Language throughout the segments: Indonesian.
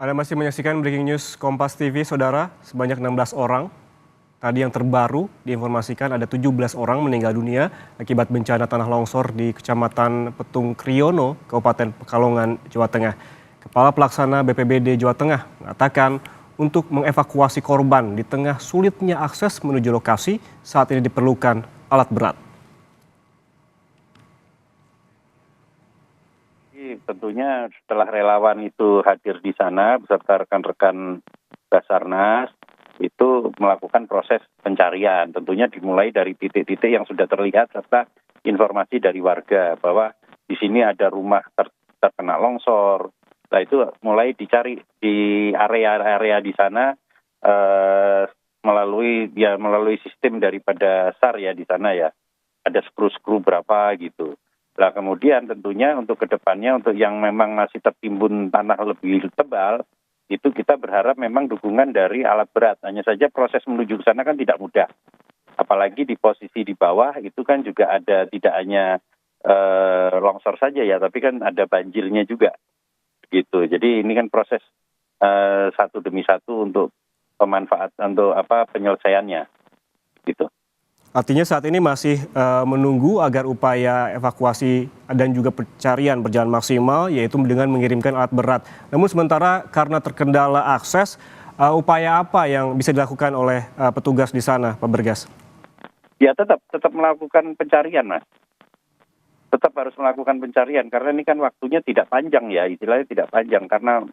Anda masih menyaksikan Breaking News Kompas TV, Saudara. Sebanyak 16 orang. Tadi yang terbaru diinformasikan ada 17 orang meninggal dunia akibat bencana tanah longsor di Kecamatan Petung Kriono, Kabupaten Pekalongan, Jawa Tengah. Kepala Pelaksana BPBD Jawa Tengah mengatakan untuk mengevakuasi korban di tengah sulitnya akses menuju lokasi saat ini diperlukan alat berat. Tentunya setelah relawan itu hadir di sana beserta rekan-rekan Basarnas itu melakukan proses pencarian. Tentunya dimulai dari titik-titik yang sudah terlihat serta informasi dari warga bahwa di sini ada rumah terkena longsor. Nah itu mulai dicari di area-area di sana melalui sistem daripada SAR ya di sana ya. Ada skru-skru berapa gitu. Nah kemudian tentunya untuk kedepannya untuk yang memang masih tertimbun tanah lebih tebal, itu kita berharap memang dukungan dari alat berat. Hanya saja proses menuju ke sana kan tidak mudah. Apalagi di posisi di bawah itu kan juga ada tidak hanya longsor saja ya, tapi kan ada banjirnya juga. Gitu. Jadi ini kan proses satu demi satu untuk penyelesaiannya. Gitu. Artinya saat ini masih menunggu agar upaya evakuasi dan juga pencarian berjalan maksimal, yaitu dengan mengirimkan alat berat. Namun sementara karena terkendala akses, upaya apa yang bisa dilakukan oleh petugas di sana, Pak Bergas? Ya tetap melakukan pencarian, Mas. Tetap harus melakukan pencarian karena ini kan waktunya tidak panjang ya, istilahnya tidak panjang karena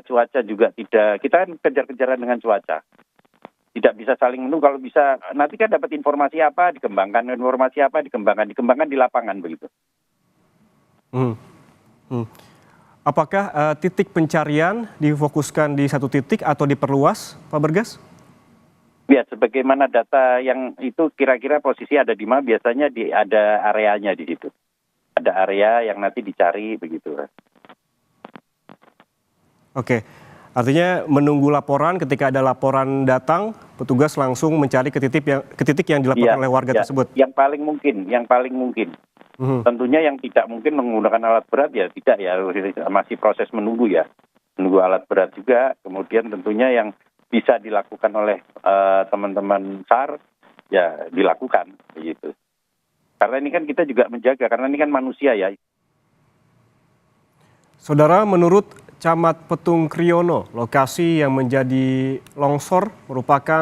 cuaca juga tidak, kita kan kejar-kejaran dengan cuaca. Tidak bisa saling menunggu, kalau bisa nanti kan dapat informasi apa dikembangkan di lapangan begitu. Apakah titik pencarian difokuskan di satu titik atau diperluas, Pak Bergas? Ya, sebagaimana data yang itu kira-kira posisi ada di mana, biasanya ada areanya di situ. Ada area yang nanti dicari begitu. Oke. Artinya menunggu laporan, ketika ada laporan datang, petugas langsung mencari ke titik yang dilaporkan oleh warga tersebut. Yang paling mungkin. Tentunya yang tidak mungkin menggunakan alat berat ya tidak ya, masih proses menunggu ya. Menunggu alat berat juga, kemudian tentunya yang bisa dilakukan oleh teman-teman SAR ya dilakukan begitu. Karena ini kan kita juga menjaga, karena ini kan manusia ya. Saudara, menurut Camat Petung Kriono, lokasi yang menjadi longsor merupakan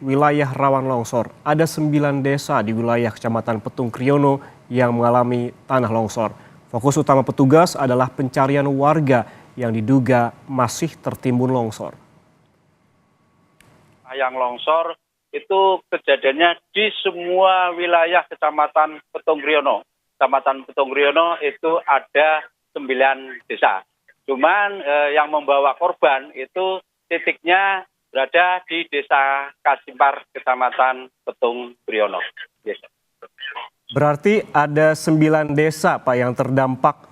wilayah rawan longsor. Ada 9 desa di wilayah Kecamatan Petung Kriono yang mengalami tanah longsor. Fokus utama petugas adalah pencarian warga yang diduga masih tertimbun longsor. Yang longsor itu kejadiannya di semua wilayah Kecamatan Petung Kriono. Kecamatan Petung Kriono itu ada 9 desa. Cuman yang membawa korban itu titiknya berada di Desa Kasimpar, Kecamatan Petung Kriono. Yes. Berarti ada 9 desa, Pak, yang terdampak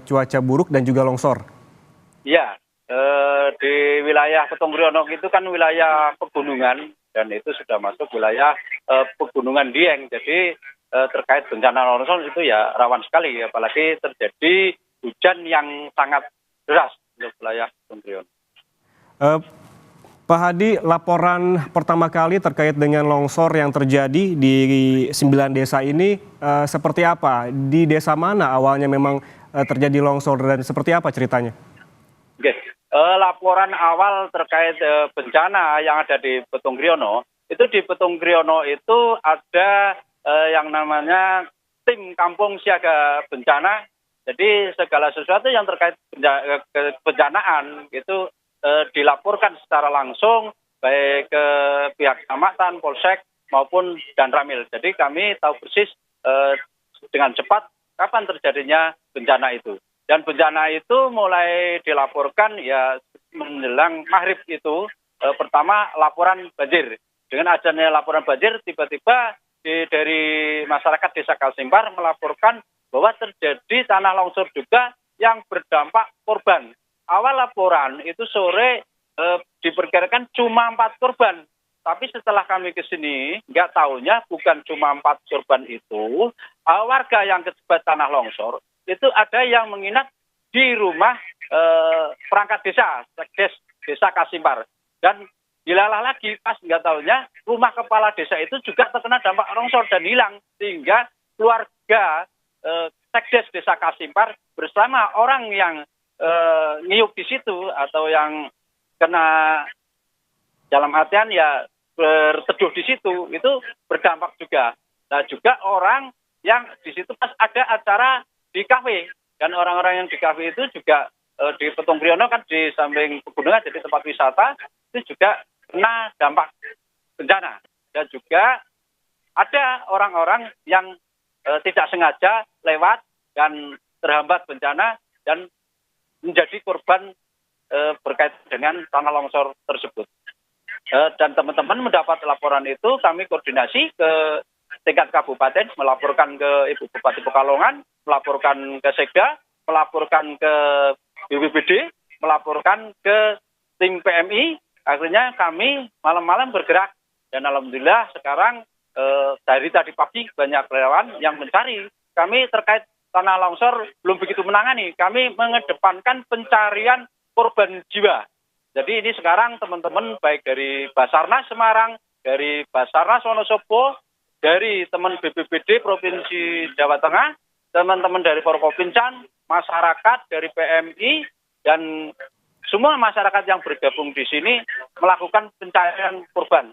cuaca buruk dan juga longsor? Iya, di wilayah Petung Kriono itu kan wilayah pegunungan dan itu sudah masuk wilayah pegunungan Dieng. Jadi terkait bencana longsor itu ya rawan sekali, apalagi terjadi hujan yang sangat deras untuk wilayah Petung Kriono. Pak Hadi, laporan pertama kali terkait dengan longsor yang terjadi di 9 desa ini seperti apa? Di desa mana awalnya memang terjadi longsor dan seperti apa ceritanya? Oke, laporan awal terkait bencana yang ada di Petung Kriono, itu di Petung Kriono itu ada yang namanya tim kampung siaga bencana. Jadi segala sesuatu yang terkait kebencanaan itu dilaporkan secara langsung baik ke pihak kecamatan, polsek maupun Danramil. Jadi kami tahu persis dengan cepat kapan terjadinya bencana itu. Dan bencana itu mulai dilaporkan ya menjelang maghrib itu. Pertama laporan banjir. Dengan adanya laporan banjir tiba-tiba dari masyarakat Desa Kasimpar melaporkan bahwa terjadi tanah longsor juga yang berdampak korban. Awal laporan itu sore diperkirakan cuma 4 korban. Tapi setelah kami ke sini, nggak tahunya bukan cuma 4 korban itu. Warga yang terjebak tanah longsor, itu ada yang menginap di rumah perangkat desa, Sekdes Desa Kasimpar. Dan dilalah lagi pas nggak tahunya rumah kepala desa itu juga terkena dampak longsor dan hilang, sehingga keluarga Sekdes Desa Kasimpar bersama orang yang ngiyup di situ atau yang kena dalam artian ya berteduh di situ itu berdampak juga. Nah juga orang yang di situ pas ada acara di kafe, dan orang-orang yang di kafe itu juga di Petung Kriono kan di samping pegunungan jadi tempat wisata itu juga kena dampak bencana. Dan juga ada orang-orang yang tidak sengaja lewat dan terhambat bencana dan menjadi korban berkaitan dengan tanah longsor tersebut. Dan teman-teman mendapat laporan itu, kami koordinasi ke tingkat kabupaten, melaporkan ke Ibu Bupati Pekalongan, melaporkan ke Sekda, melaporkan ke BPBD, melaporkan ke tim PMI. Akhirnya kami malam-malam bergerak, dan alhamdulillah sekarang dari tadi pagi banyak relawan yang mencari. Kami terkait tanah longsor belum begitu menangani. Kami mengedepankan pencarian korban jiwa. Jadi ini sekarang teman-teman baik dari Basarnas Semarang, dari Basarnas Wonosobo, dari teman BPBD Provinsi Jawa Tengah, teman-teman dari Forkopimcan, masyarakat dari PMI, dan semua masyarakat yang bergabung di sini melakukan pencarian korban.